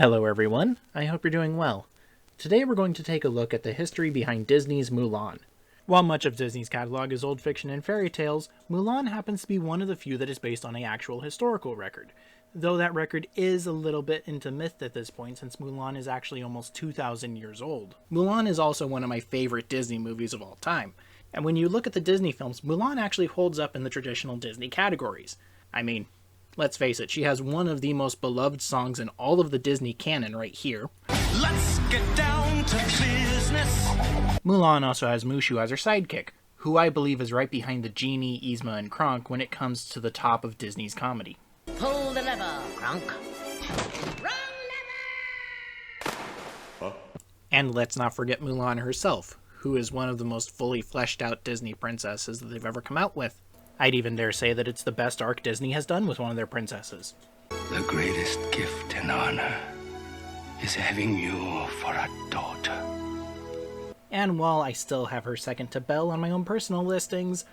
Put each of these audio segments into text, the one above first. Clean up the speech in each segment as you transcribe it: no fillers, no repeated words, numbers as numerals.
Hello everyone, I hope you're doing well. Today we're going to take a look at the history behind Disney's Mulan. While much of Disney's catalog is old fiction and fairy tales, Mulan happens to be one of the few that is based on an actual historical record, though that record is a little bit into myth at this point since Mulan is actually almost 2,000 years old. Mulan is also one of my favorite Disney movies of all time, and when you look at the Disney films, Mulan actually holds up in the traditional Disney categories. I mean, let's face it, she has one of the most beloved songs in all of the Disney canon right here. Let's get down to business. Mulan also has Mushu as her sidekick, who I believe is right behind the Genie, Yzma, and Kronk when it comes to the top of Disney's comedy. Pull the lever, Kronk. Wrong lever! And let's not forget Mulan herself, who is one of the most fully fleshed out Disney princesses that they've ever come out with. I'd even dare say that it's the best arc Disney has done with one of their princesses. The greatest gift and honor is having you for a daughter. And while I still have her second to Belle on my own personal listings,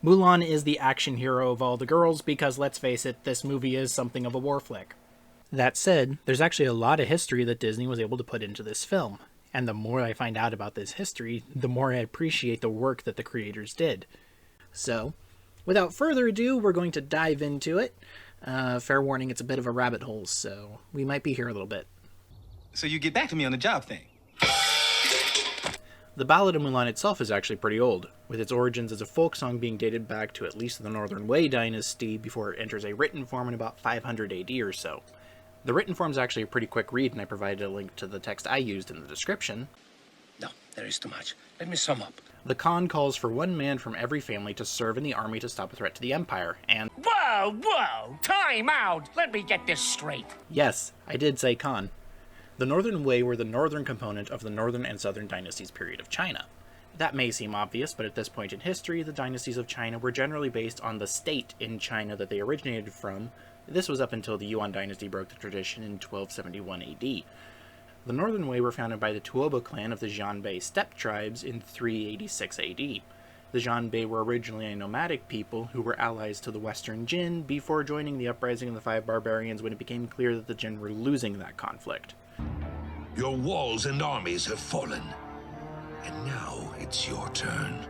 Mulan is the action hero of all the girls because, let's face it, this movie is something of a war flick. That said, there's actually a lot of history that Disney was able to put into this film, and the more I find out about this history, the more I appreciate the work that the creators did. So, without further ado, we're going to dive into it. Fair warning, it's a bit of a rabbit hole, so we might be here a little bit. So you get back to me on the job thing. The Ballad of Mulan itself is actually pretty old, with its origins as a folk song being dated back to at least the Northern Wei dynasty before it enters a written form in about 500 AD or so. The written form is actually a pretty quick read, and I provided a link to the text I used in the description. No, there is too much. Let me sum up. The Khan calls for one man from every family to serve in the army to stop a threat to the Empire, and... Whoa! Time out! Let me get this straight. Yes, I did say Khan. The Northern Wei were the northern component of the Northern and Southern dynasties period of China. That may seem obvious, but at this point in history, the dynasties of China were generally based on the state in China that they originated from. This was up until the Yuan dynasty broke the tradition in 1271 AD. The Northern Wei were founded by the Tuoba clan of the Xianbei steppe tribes in 386 AD. The Xianbei were originally a nomadic people who were allies to the Western Jin before joining the uprising of the Five Barbarians when it became clear that the Jin were losing that conflict. Your walls and armies have fallen, and now it's your turn.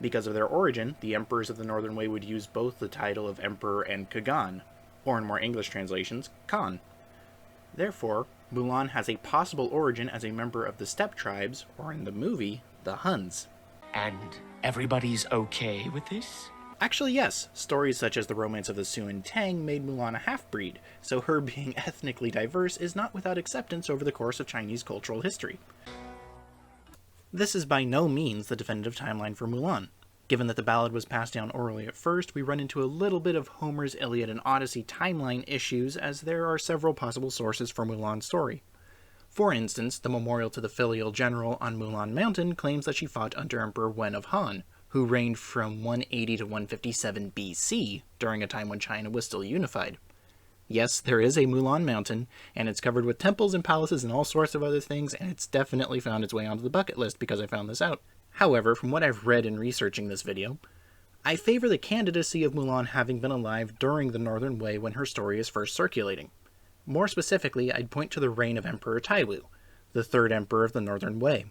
Because of their origin, the emperors of the Northern Wei would use both the title of emperor and Khagan, or in more English translations, Khan. Therefore, Mulan has a possible origin as a member of the steppe tribes, or in the movie, the Huns. And everybody's okay with this? Actually, yes. Stories such as the romance of the Su and Tang made Mulan a half-breed, so her being ethnically diverse is not without acceptance over the course of Chinese cultural history. This is by no means the definitive timeline for Mulan. Given that the ballad was passed down orally at first, we run into a little bit of Homer's Iliad and Odyssey timeline issues as there are several possible sources for Mulan's story. For instance, the memorial to the filial general on Mulan Mountain claims that she fought under Emperor Wen of Han, who reigned from 180 to 157 BC, during a time when China was still unified. Yes, there is a Mulan Mountain, and it's covered with temples and palaces and all sorts of other things, and it's definitely found its way onto the bucket list because I found this out. However, from what I've read in researching this video, I favor the candidacy of Mulan having been alive during the Northern Wei when her story is first circulating. More specifically, I'd point to the reign of Emperor Taiwu, the third emperor of the Northern Wei.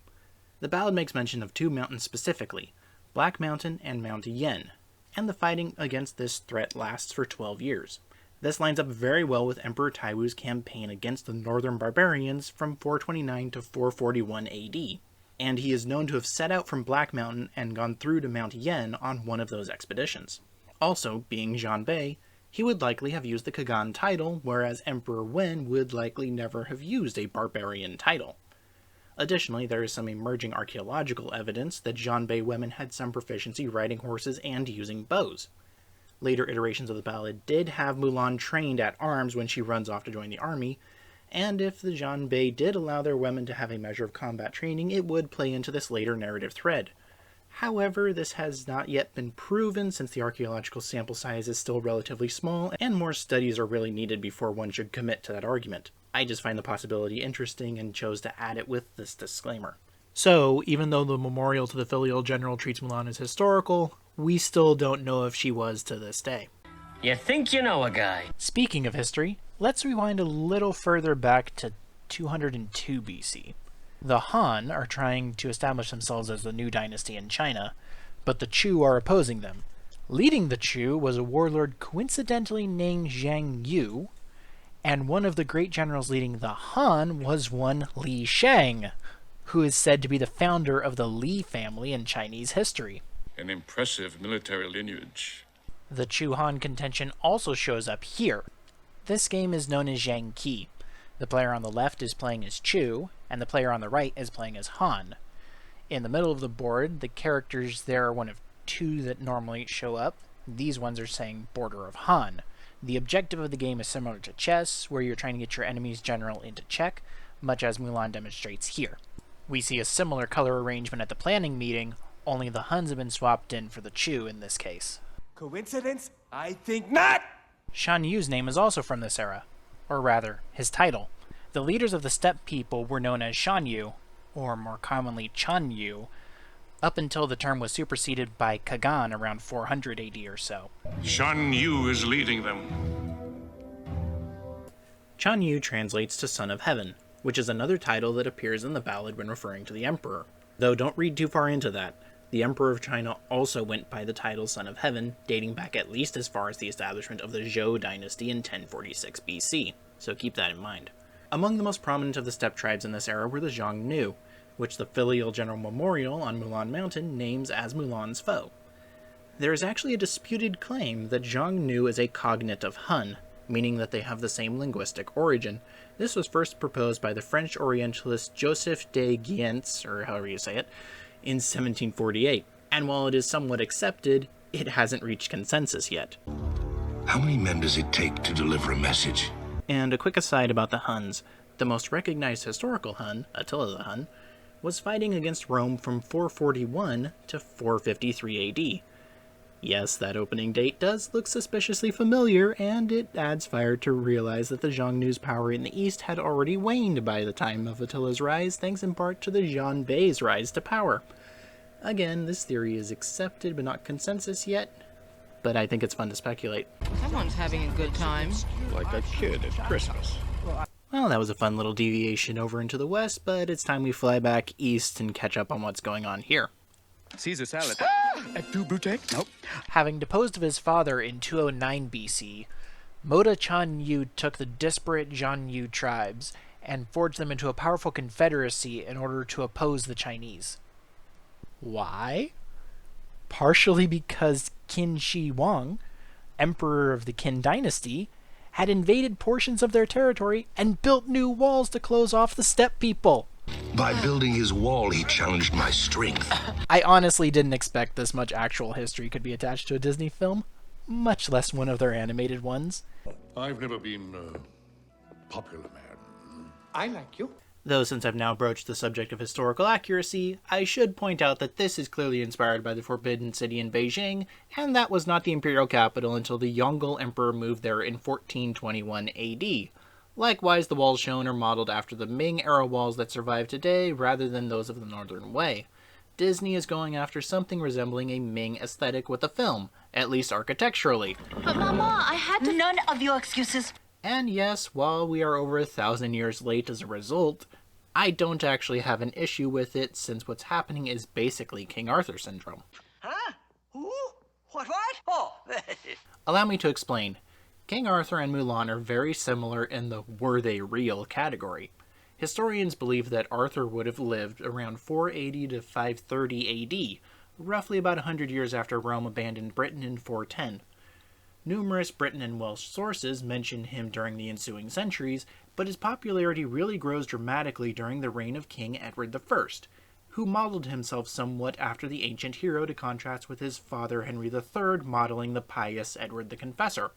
The ballad makes mention of two mountains specifically, Black Mountain and Mount Yen, and the fighting against this threat lasts for 12 years. This lines up very well with Emperor Taiwu's campaign against the Northern Barbarians from 429 to 441 AD, and he is known to have set out from Black Mountain and gone through to Mount Yen on one of those expeditions. Also, being Xianbei, he would likely have used the Khagan title, whereas Emperor Wen would likely never have used a barbarian title. Additionally, there is some emerging archaeological evidence that Xianbei women had some proficiency riding horses and using bows. Later iterations of the ballad did have Mulan trained at arms when she runs off to join the army, and if the Xianbei did allow their women to have a measure of combat training, it would play into this later narrative thread. However, this has not yet been proven since the archaeological sample size is still relatively small, and more studies are really needed before one should commit to that argument. I just find the possibility interesting and chose to add it with this disclaimer. So, even though the memorial to the filial general treats Mulan as historical, we still don't know if she was to this day. You think you know a guy. Speaking of history, let's rewind a little further back to 202 BC. The Han are trying to establish themselves as the new dynasty in China, but the Chu are opposing them. Leading the Chu was a warlord coincidentally named Zhang Yu, and one of the great generals leading the Han was one Li Shang, who is said to be the founder of the Li family in Chinese history. An impressive military lineage. The Chu-Han contention also shows up here. This game is known as Zhang Qi. The player on the left is playing as Chu, and the player on the right is playing as Han. In the middle of the board, the characters there are one of two that normally show up. These ones are saying Border of Han. The objective of the game is similar to chess, where you're trying to get your enemy's general into check, much as Mulan demonstrates here. We see a similar color arrangement at the planning meeting, only the Huns have been swapped in for the Chu in this case. Coincidence? I think not! Shan Yu's name is also from this era, or rather, his title. The leaders of the steppe people were known as Shan Yu, or more commonly Chan Yu, up until the term was superseded by Kagan around 400 AD or so. Shan Yu is leading them. Chan Yu translates to Son of Heaven, which is another title that appears in the Ballad when referring to the Emperor. Though don't read too far into that. The Emperor of China also went by the title Son of Heaven, dating back at least as far as the establishment of the Zhou dynasty in 1046 BC, so keep that in mind. Among the most prominent of the steppe tribes in this era were the Xiongnu, which the filial general memorial on Mulan Mountain names as Mulan's foe. There is actually a disputed claim that Xiongnu is a cognate of Han, meaning that they have the same linguistic origin. This was first proposed by the French Orientalist Joseph de Giens, or however you say it, in 1748, and while it is somewhat accepted, it hasn't reached consensus yet. How many men does it take to deliver a message? And a quick aside about the Huns. The most recognized historical Hun, Attila the Hun, was fighting against Rome from 441 to 453 AD. Yes, that opening date does look suspiciously familiar, and it adds fire to realize that the Xiongnu's power in the east had already waned by the time of Attila's rise, thanks in part to the Xianbei's rise to power. Again, this theory is accepted but not consensus yet, but I think it's fun to speculate. Someone's having a good time. Like a kid at Christmas. Well, that was a fun little deviation over into the west, but it's time we fly back east and catch up on what's going on here. Caesar salad. At du Brute? Nope. Having deposed of his father in 209 BC, Moda Chan Yu took the disparate Zhan Yu tribes and forged them into a powerful confederacy in order to oppose the Chinese. Why? Partially because Qin Shi Huang, emperor of the Qin dynasty, had invaded portions of their territory and built new walls to close off the steppe people. By building his wall, he challenged my strength. I honestly didn't expect this much actual history could be attached to a Disney film, much less one of their animated ones. I've never been a popular man. I like you. Though since I've now broached the subject of historical accuracy, I should point out that this is clearly inspired by the Forbidden City in Beijing, and that was not the imperial capital until the Yongle Emperor moved there in 1421 AD. Likewise, the walls shown are modeled after the Ming-era walls that survive today, rather than those of the Northern Wei. Disney is going after something resembling a Ming aesthetic with the film, at least architecturally. But Mama, I had to... None of your excuses. And yes, while we are over 1,000 years late as a result, I don't actually have an issue with it, since what's happening is basically King Arthur syndrome. Huh? Who? What? Oh. Allow me to explain. King Arthur and Mulan are very similar in the were they real category. Historians believe that Arthur would have lived around 480 to 530 AD, roughly about 100 years after Rome abandoned Britain in 410. Numerous Breton and Welsh sources mention him during the ensuing centuries, but his popularity really grows dramatically during the reign of King Edward I, who modeled himself somewhat after the ancient hero to contrast with his father Henry III modeling the pious Edward the Confessor.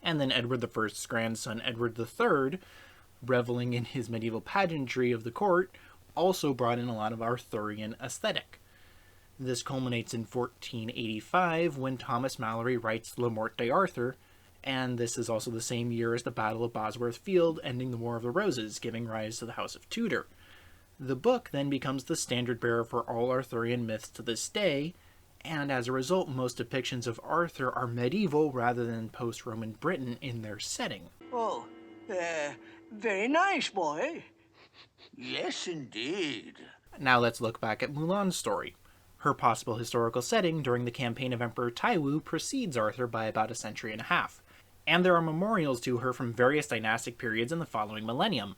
And then Edward I's grandson Edward III, reveling in his medieval pageantry of the court, also brought in a lot of Arthurian aesthetic. This culminates in 1485 when Thomas Malory writes Le Morte d'Arthur, and this is also the same year as the Battle of Bosworth Field, ending the War of the Roses, giving rise to the House of Tudor. The book then becomes the standard bearer for all Arthurian myths to this day, and as a result, most depictions of Arthur are medieval rather than post-Roman Britain in their setting. Oh, Very nice, boy. Yes, indeed. Now let's look back at Mulan's story. Her possible historical setting during the campaign of Emperor Taiwu precedes Arthur by about a century and a half, and there are memorials to her from various dynastic periods in the following millennium.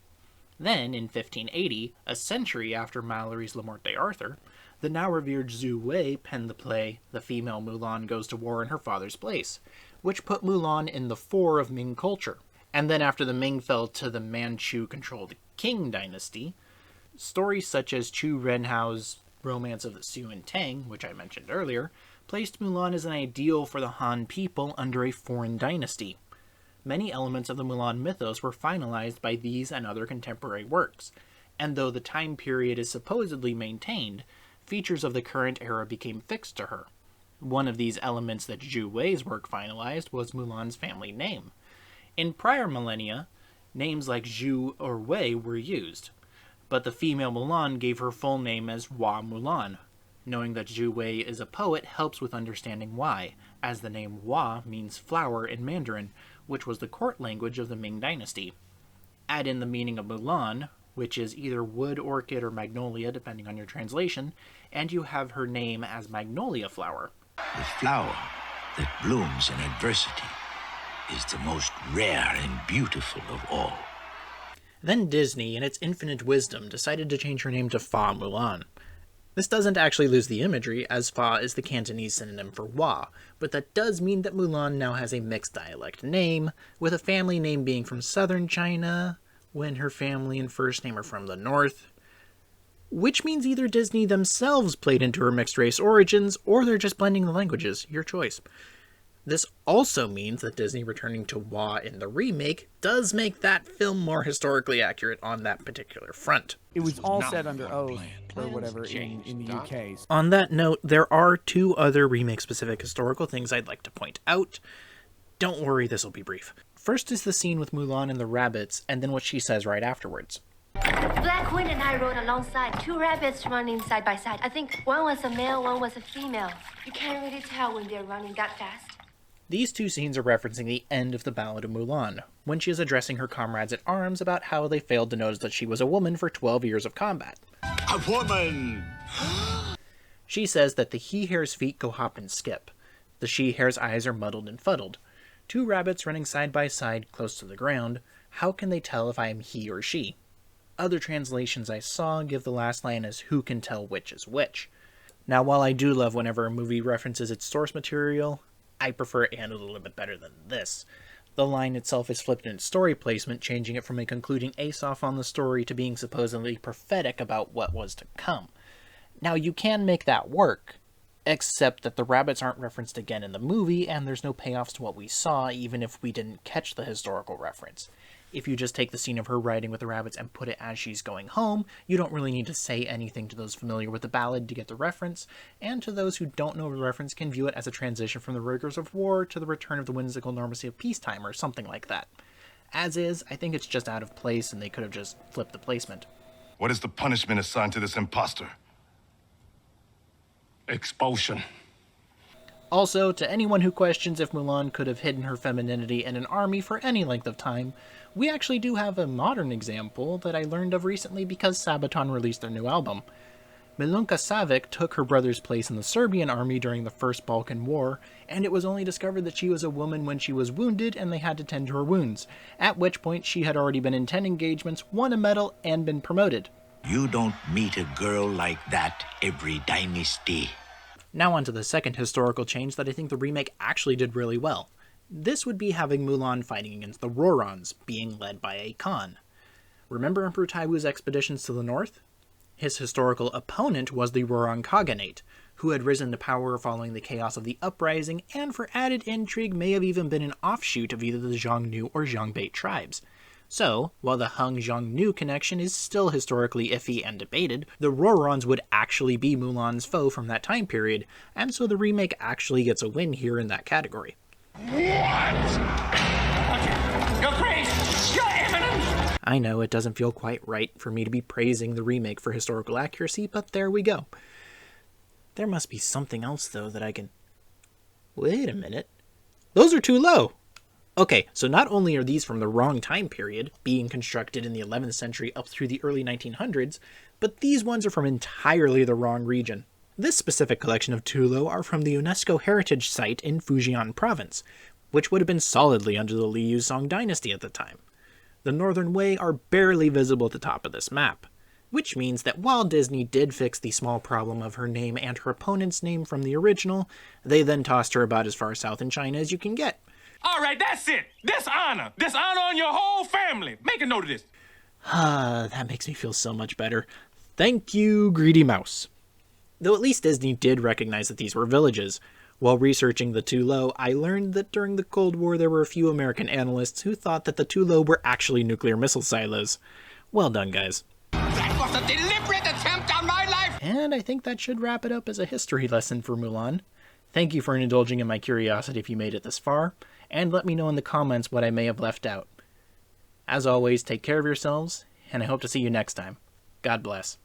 Then, in 1580, a century after Malory's Le Morte d'Arthur, the now revered Zhu Wei penned the play The Female Mulan Goes to War in Her Father's Place, which put Mulan in the fore of Ming culture. And then after the Ming fell to the Manchu-controlled Qing dynasty, stories such as Chu Renhao's Romance of the Su and Tang, which I mentioned earlier, placed Mulan as an ideal for the Han people under a foreign dynasty. Many elements of the Mulan mythos were finalized by these and other contemporary works, and though the time period is supposedly maintained, features of the current era became fixed to her. One of these elements that Zhu Wei's work finalized was Mulan's family name. In prior millennia, names like Zhu or Wei were used, but the female Mulan gave her full name as Hua Mulan. Knowing that Zhu Wei is a poet helps with understanding why, as the name Hua means flower in Mandarin, which was the court language of the Ming dynasty. Add in the meaning of Mulan, which is either wood, orchid, or magnolia, depending on your translation, and you have her name as Magnolia Flower. The flower that blooms in adversity is the most rare and beautiful of all. Then Disney, in its infinite wisdom, decided to change her name to Fa Mulan. This doesn't actually lose the imagery, as Fa is the Cantonese synonym for Hua, but that does mean that Mulan now has a mixed dialect name, with a family name being from southern China, when her family and first name are from the north. Which means either Disney themselves played into her mixed race origins, or they're just blending the languages, your choice. This also means that Disney returning to Hua in the remake does make that film more historically accurate on that particular front. It was all said under oath, or whatever, in the UK. On that note, there are two other remake-specific historical things I'd like to point out. Don't worry, this will be brief. First is the scene with Mulan and the rabbits, and then what she says right afterwards. Black Queen and I rode alongside, two rabbits running side by side. I think one was a male, one was a female. You can't really tell when they're running that fast. These two scenes are referencing the end of the Ballad of Mulan, when she is addressing her comrades at arms about how they failed to notice that she was a woman for 12 years of combat. A woman! She says that the he-hare's feet go hop and skip. The she-hare's eyes are muddled and fuddled. Two rabbits running side by side close to the ground. How can they tell if I am he or she? Other translations I saw give the last line as who can tell which is which. Now, while I do love whenever a movie references its source material, I prefer it handled a little bit better than this. The line itself is flipped in its story placement, changing it from a concluding ace-off on the story to being supposedly prophetic about what was to come. Now, you can make that work, except that the rabbits aren't referenced again in the movie, and there's no payoffs to what we saw, even if we didn't catch the historical reference. If you just take the scene of her riding with the rabbits and put it as she's going home, you don't really need to say anything to those familiar with the ballad to get the reference, and to those who don't know the reference can view it as a transition from the rigors of war to the return of the whimsical normalcy of peacetime, or something like that. As is, I think it's just out of place, and they could have just flipped the placement. What is the punishment assigned to this imposter? Expulsion. Also, to anyone who questions if Mulan could have hidden her femininity in an army for any length of time, we actually do have a modern example that I learned of recently because Sabaton released their new album. Milunka Savic took her brother's place in the Serbian army during the First Balkan War, and it was only discovered that she was a woman when she was wounded and they had to tend to her wounds, at which point she had already been in 10 engagements, won a medal, and been promoted. You don't meet a girl like that every dynasty. Now on to the second historical change that I think the remake actually did really well. This would be having Mulan fighting against the Rorons, being led by a Khan. Remember Emperor Taiwu's expeditions to the north? His historical opponent was the Roron Khaganate, who had risen to power following the chaos of the uprising, and for added intrigue may have even been an offshoot of either the Xiongnu or Xiangbei tribes. So, while the Hung-Xiongnu connection is still historically iffy and debated, the Rorons would actually be Mulan's foe from that time period, and so the remake actually gets a win here in that category. What? Your Grace! Your Eminence! I know it doesn't feel quite right for me to be praising the remake for historical accuracy, but there we go. There must be something else, though, that I can... Wait a minute. Those are too low! Okay, so not only are these from the wrong time period, being constructed in the 11th century up through the early 1900s, but these ones are from entirely the wrong region. This specific collection of tulo are from the UNESCO Heritage Site in Fujian Province, which would have been solidly under the Liu Song dynasty at the time. The Northern Wei are barely visible at the top of this map, which means that while Disney did fix the small problem of her name and her opponent's name from the original, they then tossed her about as far south in China as you can get. All right, that's it. Dishonor. Dishonor on your whole family. Make a note of this. That makes me feel so much better. Thank you, Greedy Mouse. Though at least Disney did recognize that these were villages. While researching the Tulo, I learned that during the Cold War there were a few American analysts who thought that the Tulo were actually nuclear missile silos. Well done, guys. That was a deliberate attempt on my life. And I think that should wrap it up as a history lesson for Mulan. Thank you for indulging in my curiosity if you made it this far, and let me know in the comments what I may have left out. As always, take care of yourselves, and I hope to see you next time. God bless.